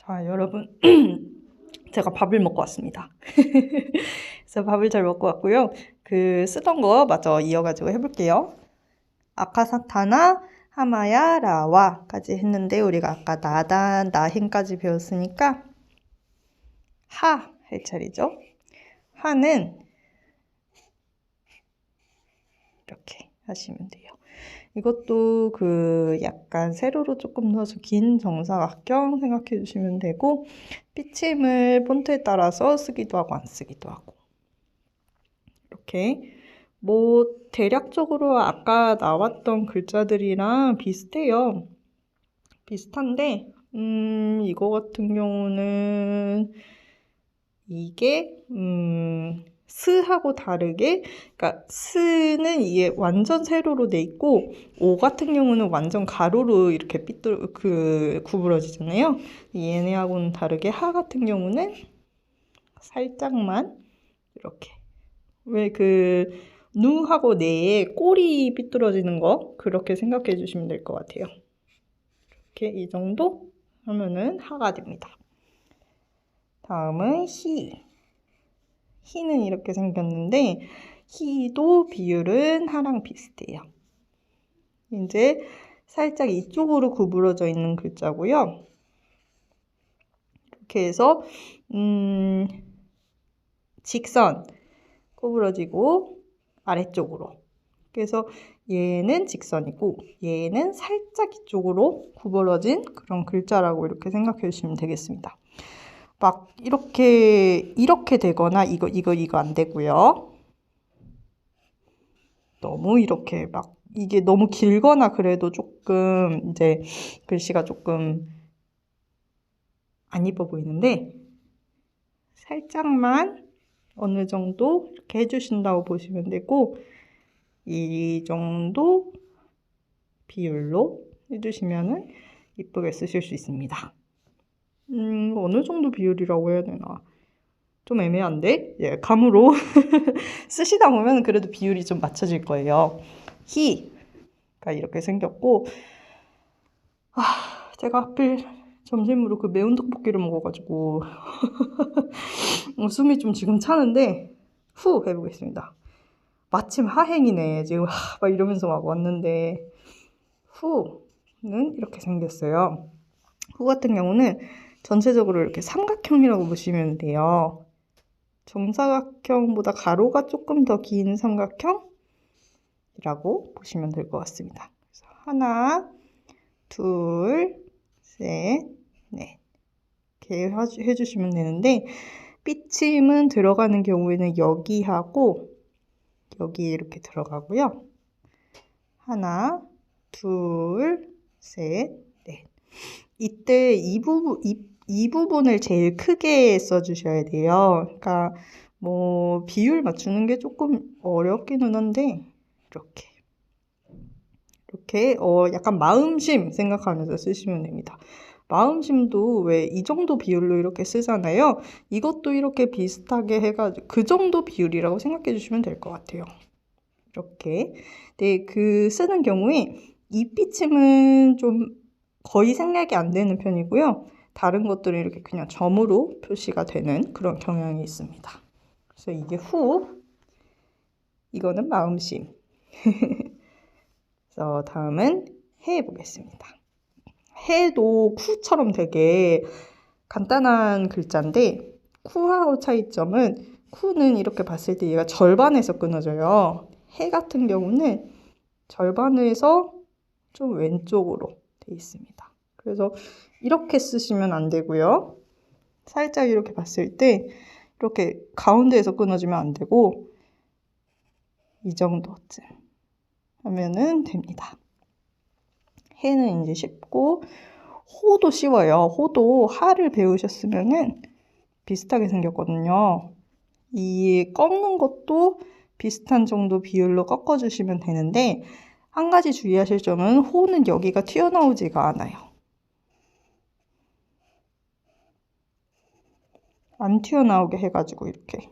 자, 여러분. 제가 밥을 먹고 왔습니다. 그래서 밥을 잘 먹고 왔고요. 쓰던 거 마저 이어가지고 해볼게요. 아카사타나, 하마야, 라와까지 했는데 우리가 아까 나단, 나힌까지 배웠으니까 하 할 차례죠. 하는 이렇게 하시면 돼요. 이것도 약간 세로로 조금 더 긴 정사각형 생각해 주시면 되고, 삐침을 폰트에 따라서 쓰기도 하고 안 쓰기도 하고, 이렇게 대략적으로 아까 나왔던 글자들이랑 비슷해요. 비슷한데 이거 같은 경우는 이게 스하고 다르게, 그러니까 스는 이게 완전 세로로 돼 있고 오 같은 경우는 완전 가로로 이렇게 구부러지잖아요. 얘네하고는 다르게 하 같은 경우는 살짝만 이렇게, 왜 누하고 네의 꼬리 삐뚤어지는 거, 그렇게 생각해 주시면 될 것 같아요. 이렇게 이 정도 하면은 하가 됩니다. 다음은 히는 이렇게 생겼는데, 히도 비율은 하랑 비슷해요. 이제 살짝 이쪽으로 구부러져 있는 글자고요. 이렇게 해서 직선 구부러지고 아래쪽으로, 그래서 얘는 직선이고 얘는 살짝 이쪽으로 구부러진 그런 글자라고 이렇게 생각해 주시면 되겠습니다. 막 이렇게 되거나 이거 안 되고요. 너무 이렇게 막 이게 너무 길거나 그래도 조금 이제 글씨가 조금 안 이뻐 보이는데, 살짝만 어느 정도 이렇게 해주신다고 보시면 되고, 이 정도 비율로 해주시면은 이쁘게 쓰실 수 있습니다. 어느 정도 비율이라고 해야 되나? 좀 애매한데? 예, 감으로 쓰시다 보면 그래도 비율이 좀 맞춰질 거예요. 히가 이렇게 생겼고, 제가 하필 점심으로 매운 떡볶이를 먹어가지고 숨이 좀 지금 차는데, 후 해보겠습니다. 마침 하행이네 지금 막 이러면서 막 왔는데, 후는 이렇게 생겼어요. 후 같은 경우는 전체적으로 이렇게 삼각형이라고 보시면 돼요. 정사각형보다 가로가 조금 더 긴 삼각형이라고 보시면 될 것 같습니다. 그래서 하나, 둘, 셋, 넷 이렇게 해주시면 되는데, 삐침은 들어가는 경우에는 여기하고 여기 이렇게 들어가고요. 하나, 둘, 셋, 넷. 이때 이 부분을 제일 크게 써주셔야 돼요. 그러니까 비율 맞추는 게 조금 어렵기는 한데, 이렇게 약간 마음심 생각하면서 쓰시면 됩니다. 마음심도 왜 이 정도 비율로 이렇게 쓰잖아요. 이것도 이렇게 비슷하게 해가지고 그 정도 비율이라고 생각해 주시면 될 것 같아요. 이렇게. 네, 쓰는 경우에 이 삐침은 좀 거의 생략이 안 되는 편이고요. 다른 것들은 이렇게 그냥 점으로 표시가 되는 그런 경향이 있습니다. 그래서 이게 후, 이거는 마음심. 그래서 다음은 해 보겠습니다. 해도 쿠처럼 되게 간단한 글자인데, 쿠하고 차이점은, 쿠는 이렇게 봤을 때 얘가 절반에서 끊어져요. 해 같은 경우는 절반에서 좀 왼쪽으로 돼 있습니다. 그래서 이렇게 쓰시면 안 되고요. 살짝 이렇게 봤을 때 이렇게 가운데에서 끊어지면 안 되고, 이 정도쯤 하면은 됩니다. 해는 이제 쉽고, 호도 쉬워요. 호도 하를 배우셨으면은 비슷하게 생겼거든요. 이 꺾는 것도 비슷한 정도 비율로 꺾어주시면 되는데, 한 가지 주의하실 점은 호는 여기가 튀어나오지가 않아요. 안 튀어나오게 해가지고 이렇게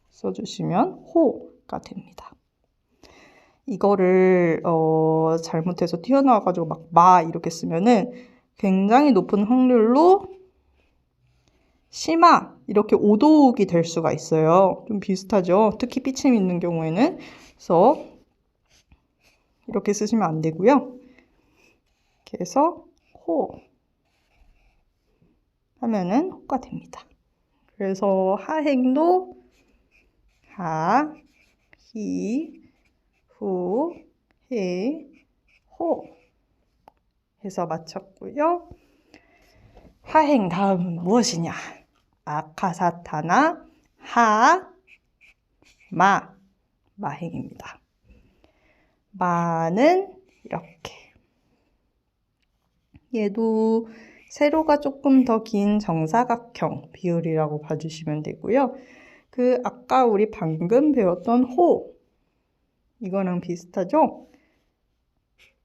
써주시면 호가 됩니다. 이거를 잘못해서 튀어나와가지고 막 마 이렇게 쓰면은 굉장히 높은 확률로 심하 이렇게 오독이 될 수가 있어요. 좀 비슷하죠? 특히 삐침 있는 경우에는. 그래서 이렇게 쓰시면 안 되고요. 이렇게 해서 호 하면은 호가 됩니다. 그래서 하행도 하, 히, 후, 해, 호 해서 마쳤고요. 하행 다음은 무엇이냐? 아카사타나 하, 마, 마행입니다. 마는 이렇게. 얘도 세로가 조금 더 긴 정사각형 비율이라고 봐주시면 되고요. 아까 우리 방금 배웠던 호, 이거랑 비슷하죠?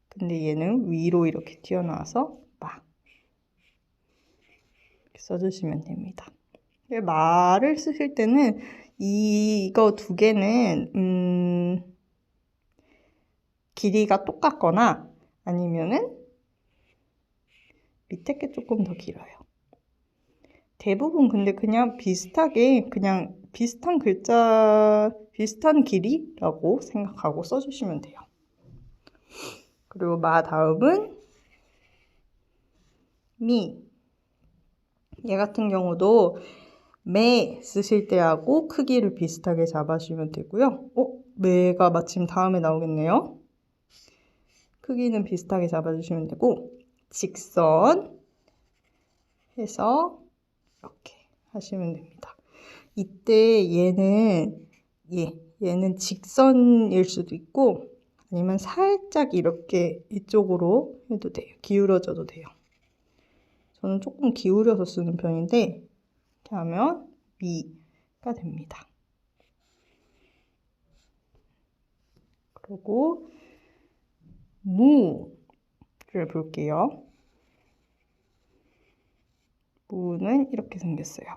근데 얘는 위로 이렇게 튀어나와서 마. 이렇게 써주시면 됩니다. 마를 쓰실 때는 이거 두 개는 길이가 똑같거나 아니면은 밑에 게 조금 더 길어요. 대부분 근데 그냥 비슷하게 그냥 비슷한 글자, 비슷한 길이라고 생각하고 써주시면 돼요. 그리고 마 다음은 미. 얘 같은 경우도 매 쓰실 때하고 크기를 비슷하게 잡아주시면 되고요. 매가 마침 다음에 나오겠네요. 크기는 비슷하게 잡아주시면 되고 직선 해서 이렇게 하시면 됩니다. 이때 얘는 직선일 수도 있고 아니면 살짝 이렇게 이쪽으로 해도 돼요. 기울어져도 돼요. 저는 조금 기울여서 쓰는 편인데 이렇게 하면 미가 됩니다. 그리고 무를 볼게요. 무는 이렇게 생겼어요.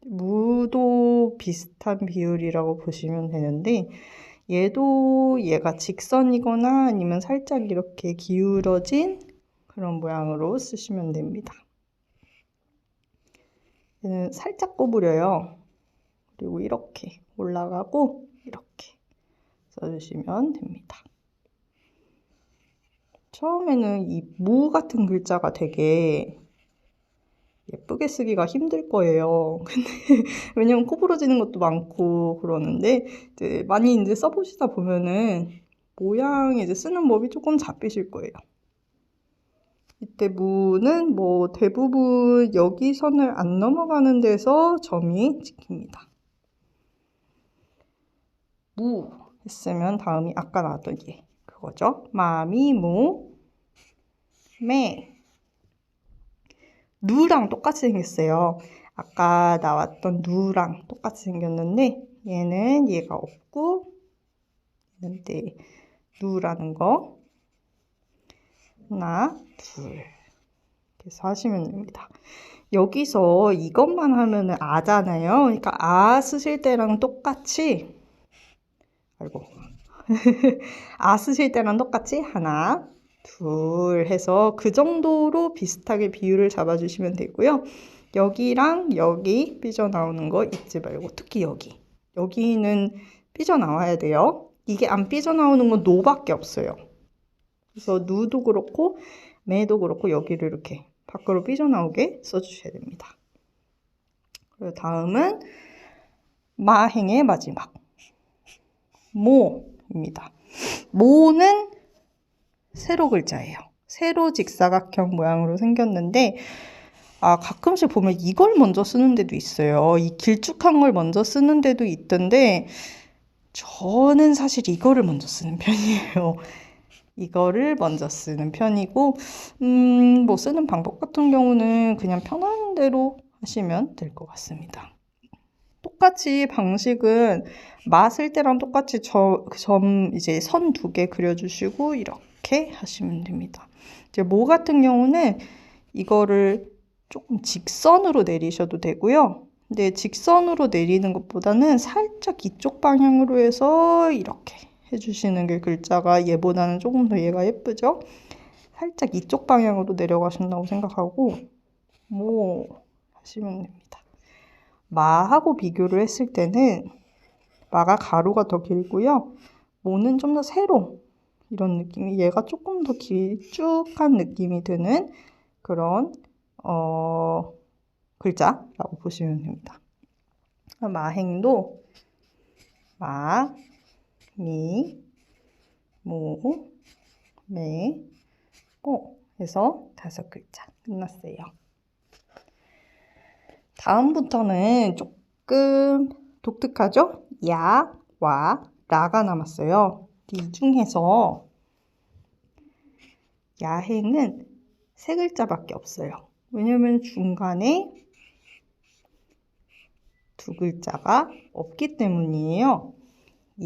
무도 비슷한 비율이라고 보시면 되는데 얘가 직선이거나 아니면 살짝 이렇게 기울어진 그런 모양으로 쓰시면 됩니다. 얘는 살짝 꼬부려요. 그리고 이렇게 올라가고 이렇게 써주시면 됩니다. 처음에는 이 무 같은 글자가 되게 예쁘게 쓰기가 힘들 거예요. 근데 왜냐면 꼬부러지는 것도 많고 그러는데 많이 이제 써보시다 보면은 모양 이제 쓰는 법이 조금 잡히실 거예요. 이때 무는 뭐 대부분 여기 선을 안 넘어가는 데서 점이 찍힙니다. 무 했으면 다음이 아까 나왔던 그거죠. 마미무 매 누랑 똑같이 생겼어요. 아까 나왔던 누랑 똑같이 생겼는데 얘는 얘가 없고 얘는 누라는 거 하나, 둘 이렇게 해서 하시면 됩니다. 여기서 이것만 하면은 아잖아요. 그러니까 아 쓰실 때랑 똑같이 아 쓰실 때랑 똑같이 하나, 둘 해서 그 정도로 비슷하게 비율을 잡아주시면 되고요. 여기랑 여기 삐져나오는 거 잊지 말고 특히 여기는 삐져나와야 돼요. 이게 안 삐져나오는 건 노밖에 없어요. 그래서 누도 그렇고 매도 그렇고 여기를 이렇게 밖으로 삐져나오게 써주셔야 됩니다. 그리고 다음은 마행의 마지막 모입니다. 모는 세로 글자예요. 세로 직사각형 모양으로 생겼는데 가끔씩 보면 이걸 먼저 쓰는 데도 있어요. 이 길쭉한 걸 먼저 쓰는 데도 있던데 저는 사실 이거를 먼저 쓰는 편이에요. 이거를 먼저 쓰는 편이고 뭐 쓰는 방법 같은 경우는 그냥 편한 대로 하시면 될 것 같습니다. 똑같이 방식은 마 쓸 때랑 똑같이 이제 선 2개 그려주시고 이렇게 하시면 됩니다. 이제 모 같은 경우는 이거를 조금 직선으로 내리셔도 되고요. 근데 직선으로 내리는 것보다는 살짝 이쪽 방향으로 해서 이렇게 해주시는 게 글자가 얘보다는 조금 더 얘가 예쁘죠? 살짝 이쪽 방향으로 내려가신다고 생각하고 뭐 하시면 됩니다. 마하고 비교를 했을 때는 마가 가로가 더 길고요. 모는 좀 더 세로 이런 느낌이 얘가 조금 더 길쭉한 느낌이 드는 그런 글자라고 보시면 됩니다. 마행도 마, 미, 모, 매, 오 해서 5글자 끝났어요. 다음부터는 조금 독특하죠? 야, 와, 라가 남았어요. 이 중에서 야행은 3글자밖에 없어요. 왜냐면 중간에 2글자가 없기 때문이에요.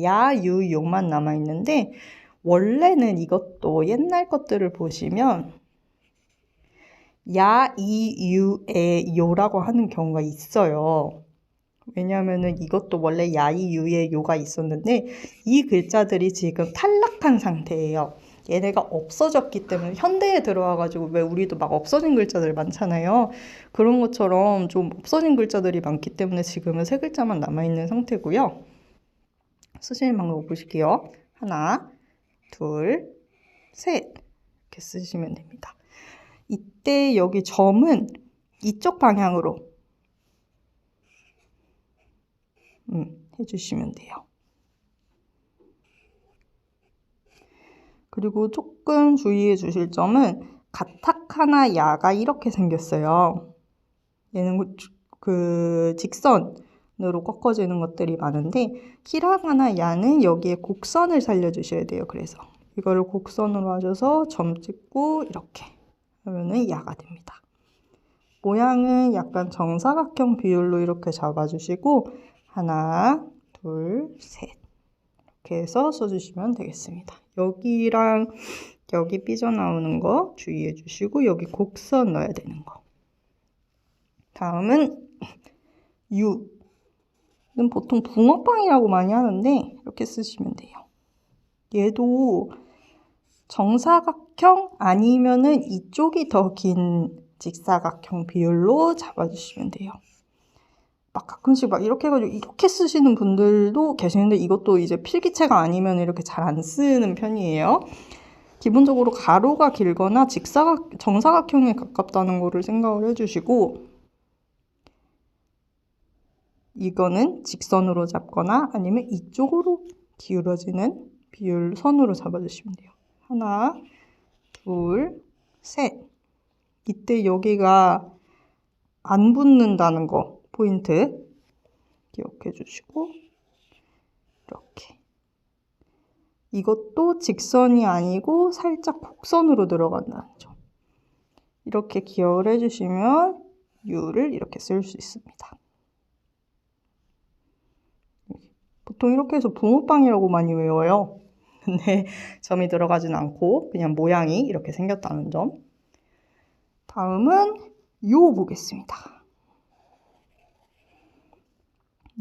야, 유, 요만 남아있는데 원래는 이것도 옛날 것들을 보시면 야, 이, 유, 에, 요라고 하는 경우가 있어요. 왜냐면은 이것도 원래 야, 이, 유, 에, 요가 있었는데 이 글자들이 지금 탈락한 상태예요. 얘네가 없어졌기 때문에 현대에 들어와가지고 왜 우리도 막 없어진 글자들 많잖아요. 그런 것처럼 좀 없어진 글자들이 많기 때문에 지금은 3글자만 남아있는 상태고요. 쓰시는 방법 보실게요. 하나, 둘, 셋 이렇게 쓰시면 됩니다. 이때 여기 점은 이쪽 방향으로 해주시면 돼요. 그리고 조금 주의해 주실 점은 가타카나 야가 이렇게 생겼어요. 얘는 그 직선으로 꺾어지는 것들이 많은데 히라가나 야는 여기에 곡선을 살려주셔야 돼요. 그래서 이거를 곡선으로 하셔서 점 찍고 이렇게 하면은 야가 됩니다. 모양은 약간 정사각형 비율로 이렇게 잡아주시고 하나, 둘, 셋 이렇게 해서 써주시면 되겠습니다. 여기랑 여기 삐져나오는 거 주의해 주시고 여기 곡선 넣어야 되는 거. 다음은 유는 보통 붕어빵이라고 많이 하는데 이렇게 쓰시면 돼요. 얘도 정사각형 아니면은 이쪽이 더 긴 직사각형 비율로 잡아주시면 돼요. 막 가끔씩 막 이렇게 해가지고 이렇게 쓰시는 분들도 계시는데 이것도 이제 필기체가 아니면 이렇게 잘 안 쓰는 편이에요. 기본적으로 가로가 길거나 정사각형에 가깝다는 거를 생각을 해주시고 이거는 직선으로 잡거나 아니면 이쪽으로 기울어지는 비율 선으로 잡아주시면 돼요. 하나, 둘, 셋. 이때 여기가 안 붙는다는 거 포인트 기억해 주시고 이렇게 이것도 직선이 아니고 살짝 곡선으로 들어간다는 점 이렇게 기억을 해주시면 유를 이렇게 쓸 수 있습니다. 보통 이렇게 해서 붕어빵이라고 많이 외워요. 근데 점이 들어가진 않고 그냥 모양이 이렇게 생겼다는 점. 다음은 요 보겠습니다.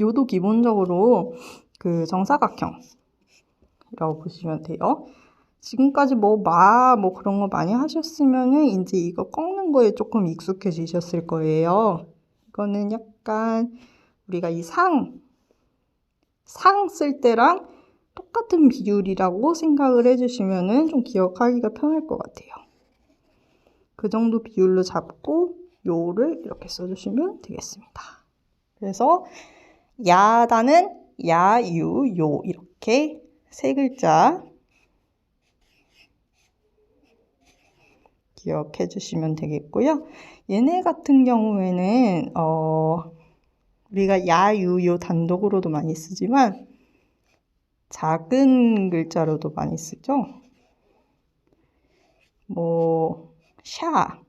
요도 기본적으로 그 정사각형이라고 보시면 돼요. 지금까지 뭐 그런 거 많이 하셨으면은 이제 이거 꺾는 거에 조금 익숙해지셨을 거예요. 이거는 약간 우리가 이 상 쓸 때랑 똑같은 비율이라고 생각을 해주시면은 좀 기억하기가 편할 것 같아요. 그 정도 비율로 잡고 요를 이렇게 써주시면 되겠습니다. 그래서 야다는 야, 유, 요 이렇게 3글자 기억해 주시면 되겠고요. 얘네 같은 경우에는 우리가 야, 유, 요 단독으로도 많이 쓰지만 작은 글자로도 많이 쓰죠. 뭐 샤,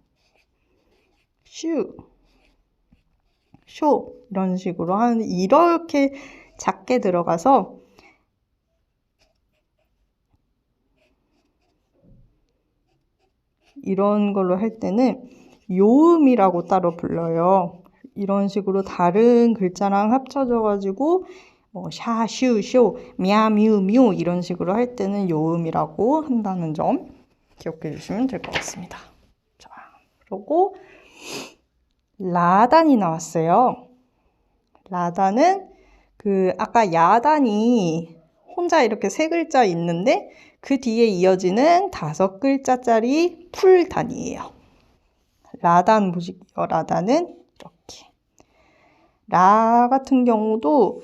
슈, 쇼 이런 식으로 이렇게 작게 들어가서 이런 걸로 할 때는 요음이라고 따로 불러요. 이런 식으로 다른 글자랑 합쳐져 가지고 뭐 샤, 슈, 쇼, 냐, 뮤, 뮤 이런 식으로 할 때는 요음이라고 한다는 점 기억해 주시면 될 것 같습니다. 자, 그리고 라단이 나왔어요. 라단은 아까 야단이 혼자 이렇게 세 글자 있는데 그 뒤에 이어지는 5글자짜리 풀단이에요. 라단 보시고요. 라단은 이렇게. 라 같은 경우도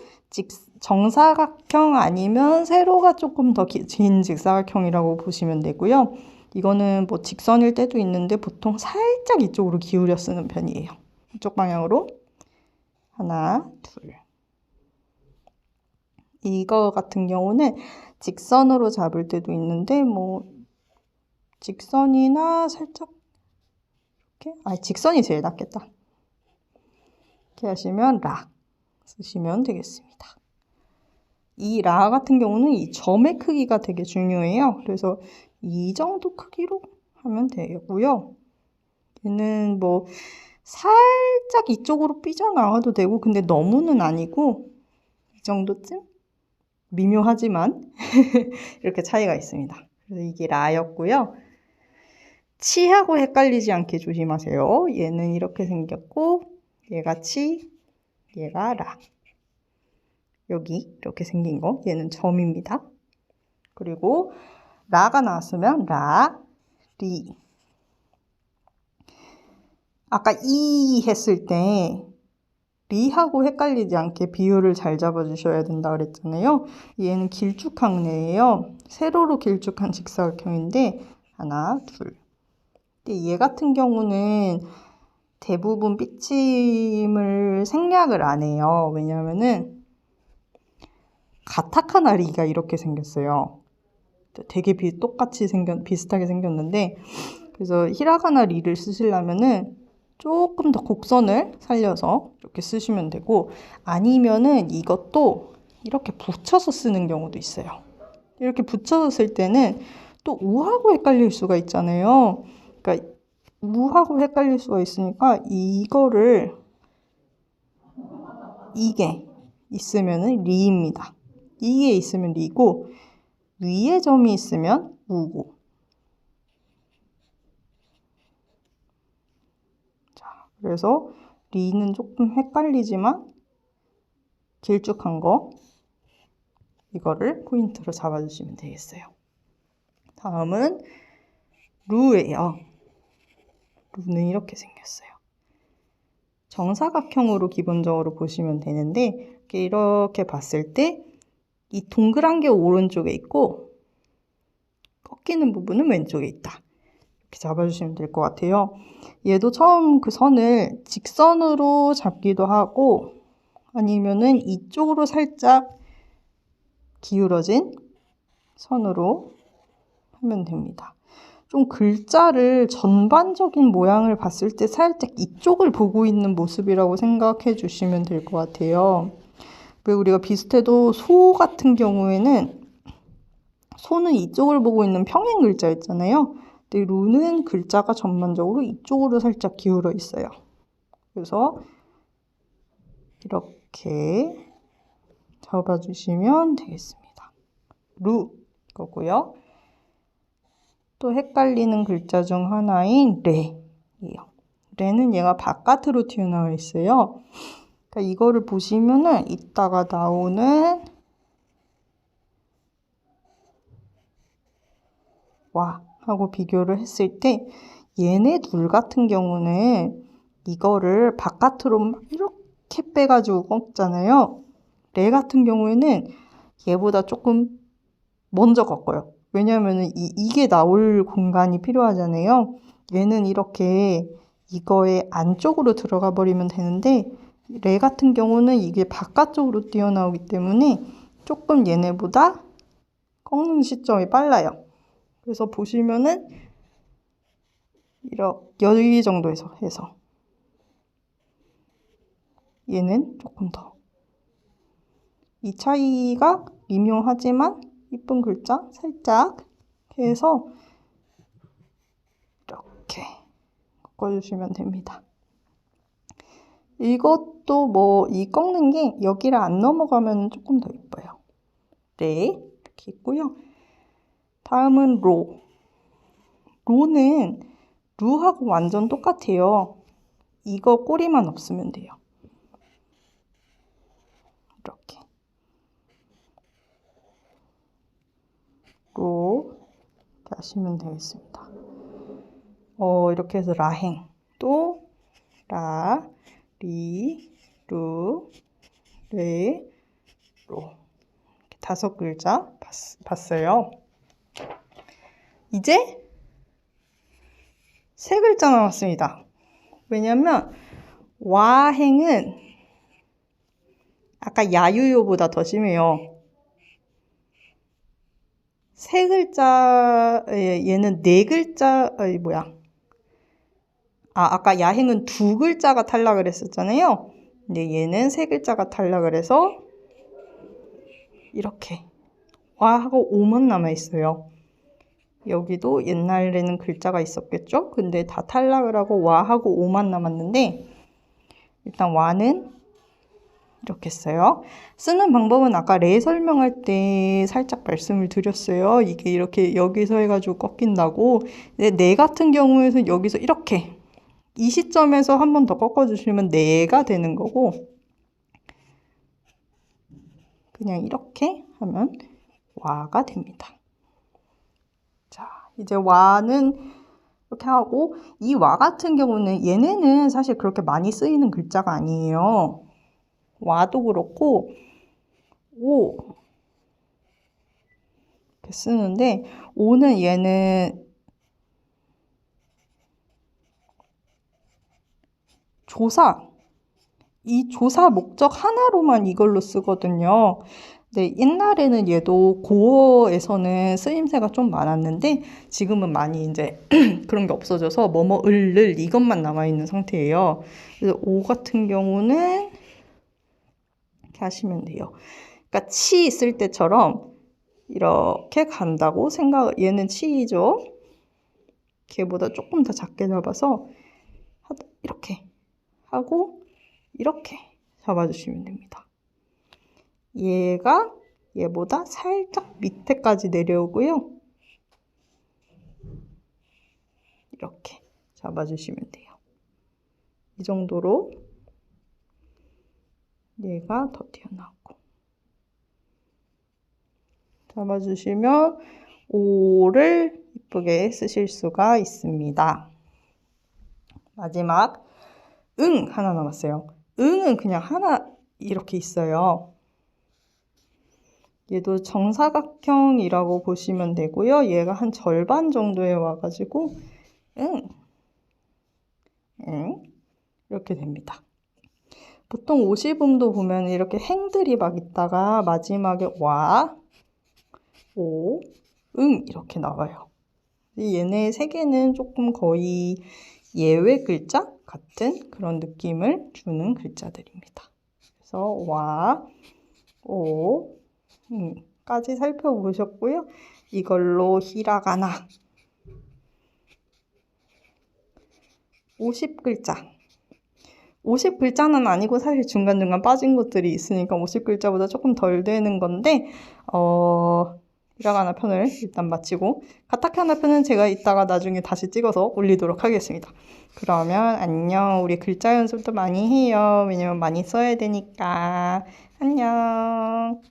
정사각형 아니면 세로가 조금 더 긴 직사각형이라고 보시면 되고요. 이거는 뭐 직선일 때도 있는데 보통 살짝 이쪽으로 기울여 쓰는 편이에요. 이쪽 방향으로 하나, 둘. 이거 같은 경우는 직선으로 잡을 때도 있는데 뭐 직선이나 살짝 이렇게 직선이 제일 낫겠다. 이렇게 하시면 라 쓰시면 되겠습니다. 이 라 같은 경우는 이 점의 크기가 되게 중요해요. 그래서 이 정도 크기로 하면 되고요. 얘는 뭐 살짝 이쪽으로 삐져나와도 되고 근데 너무는 아니고 이 정도쯤? 미묘하지만 이렇게 차이가 있습니다. 그래서 이게 라였고요. 치하고 헷갈리지 않게 조심하세요. 얘는 이렇게 생겼고 얘가 치, 얘가 라. 여기 이렇게 생긴 거 얘는 점입니다. 그리고 라가 나왔으면 라, 리. 아까 이 했을 때 리하고 헷갈리지 않게 비율을 잘 잡아주셔야 된다 그랬잖아요. 얘는 길쭉한 애예요. 세로로 길쭉한 직사각형인데 하나, 둘. 근데 얘 같은 경우는 대부분 삐침을 생략을 안 해요. 왜냐면은 가타카나 리가 이렇게 생겼어요. 되게 비슷하게 생겼는데 그래서 히라가나 리를 쓰시려면은 조금 더 곡선을 살려서 이렇게 쓰시면 되고 아니면은 이것도 이렇게 붙여서 쓰는 경우도 있어요. 이렇게 붙여서 쓸 때는 또 우하고 헷갈릴 수가 있잖아요. 그러니까 우하고 헷갈릴 수가 있으니까 이거를 이게 있으면은 리입니다. 이게 있으면 리고 위에 점이 있으면 우고. 자, 그래서 리는 조금 헷갈리지만 길쭉한 거 이거를 포인트로 잡아주시면 되겠어요. 다음은 루예요. 루는 이렇게 생겼어요. 정사각형으로 기본적으로 보시면 되는데 이렇게 봤을 때 이 동그란 게 오른쪽에 있고 꺾이는 부분은 왼쪽에 있다. 이렇게 잡아주시면 될 것 같아요. 얘도 처음 그 선을 직선으로 잡기도 하고 아니면은 이쪽으로 살짝 기울어진 선으로 하면 됩니다. 좀 글자를 전반적인 모양을 봤을 때 살짝 이쪽을 보고 있는 모습이라고 생각해 주시면 될 것 같아요. 왜 우리가 비슷해도 소 같은 경우에는 소는 이쪽을 보고 있는 평행 글자 있잖아요. 근데 루는 글자가 전반적으로 이쪽으로 살짝 기울어 있어요. 그래서 이렇게 잡아주시면 되겠습니다. 루 거고요. 또 헷갈리는 글자 중 하나인 레예요. 레는 얘가 바깥으로 튀어나와 있어요. 그러니까 이거를 보시면은 이따가 나오는 와 하고 비교를 했을 때 얘네 둘 같은 경우는 이거를 바깥으로 막 이렇게 빼가지고 꺾잖아요. 레 같은 경우에는 얘보다 조금 먼저 꺾어요. 왜냐면은 이게 나올 공간이 필요하잖아요. 얘는 이렇게 이거의 안쪽으로 들어가 버리면 되는데 레 같은 경우는 이게 바깥쪽으로 튀어나오기 때문에 조금 얘네보다 꺾는 시점이 빨라요. 그래서 보시면은 이렇게 여기 정도에서 해서 얘는 조금 더. 이 차이가 미묘하지만 이쁜 글자 살짝 해서 이렇게 꺾어주시면 됩니다. 이것도 뭐 이 꺾는 게 여기를 안 넘어가면 조금 더 예뻐요. 네, 이렇게 있고요. 다음은 로. 로는 루하고 완전 똑같아요. 이거 꼬리만 없으면 돼요. 이렇게. 로 이렇게 하시면 되겠습니다. 이렇게 해서 라행 또 라, 리, 루, 레, 로 이렇게 5글자 봤어요. 이제 3글자 남았습니다. 왜냐면 와행은 아까 야유요보다 더 심해요. 3글자, 얘는 4글자, 아까 야행은 2글자가 탈락을 했었잖아요. 근데 얘는 3글자가 탈락을 해서 이렇게 와하고 오만 남아있어요. 여기도 옛날에는 글자가 있었겠죠? 근데 다 탈락을 하고 와하고 오만 남았는데 일단 와는 이렇게 써요. 쓰는 방법은 아까 레 설명할 때 살짝 말씀을 드렸어요. 이게 이렇게 여기서 해가지고 꺾인다고. 근데 네 같은 경우에는 여기서 이렇게 이 시점에서 한 번 더 꺾어주시면 네가 되는 거고 그냥 이렇게 하면 와가 됩니다. 자, 이제 와는 이렇게 하고 이 와 같은 경우는 얘네는 사실 그렇게 많이 쓰이는 글자가 아니에요. 와도 그렇고 오 이렇게 쓰는데 오는 얘는 이 조사 목적 하나로만 이걸로 쓰거든요. 근데 옛날에는 얘도 고어에서는 쓰임새가 좀 많았는데 지금은 많이 이제 그런 게 없어져서 뭐뭐 을을 이것만 남아있는 상태예요. 그래서 오 같은 경우는 이렇게 하시면 돼요. 그러니까 치 있을 때처럼 이렇게 간다고 얘는 치이죠. 걔보다 조금 더 작게 잡아서 이렇게 하고 이렇게 잡아주시면 됩니다. 얘가 얘보다 살짝 밑에까지 내려오고요. 이렇게 잡아주시면 돼요. 이 정도로 얘가 더 튀어나오고 잡아주시면 오를 이쁘게 쓰실 수가 있습니다. 마지막 응 하나 남았어요. 응은 그냥 하나 이렇게 있어요. 얘도 정사각형이라고 보시면 되고요. 얘가 한 절반 정도에 와가지고 응 이렇게 됩니다. 보통 오시음도 보면 이렇게 행들이 막 있다가 마지막에 와, 오, 응 이렇게 나와요. 얘네 3개는 조금 거의 예외 글자 같은 그런 느낌을 주는 글자들입니다. 그래서 와, 오, 까지 살펴보셨고요. 이걸로 히라가나 50글자 50글자는 아니고 사실 중간중간 빠진 것들이 있으니까 50글자보다 조금 덜 되는 건데 히라가나 편을 일단 마치고 가타카나 편은 제가 이따가 나중에 다시 찍어서 올리도록 하겠습니다. 그러면 안녕. 우리 글자 연습도 많이 해요. 왜냐면 많이 써야 되니까. 안녕.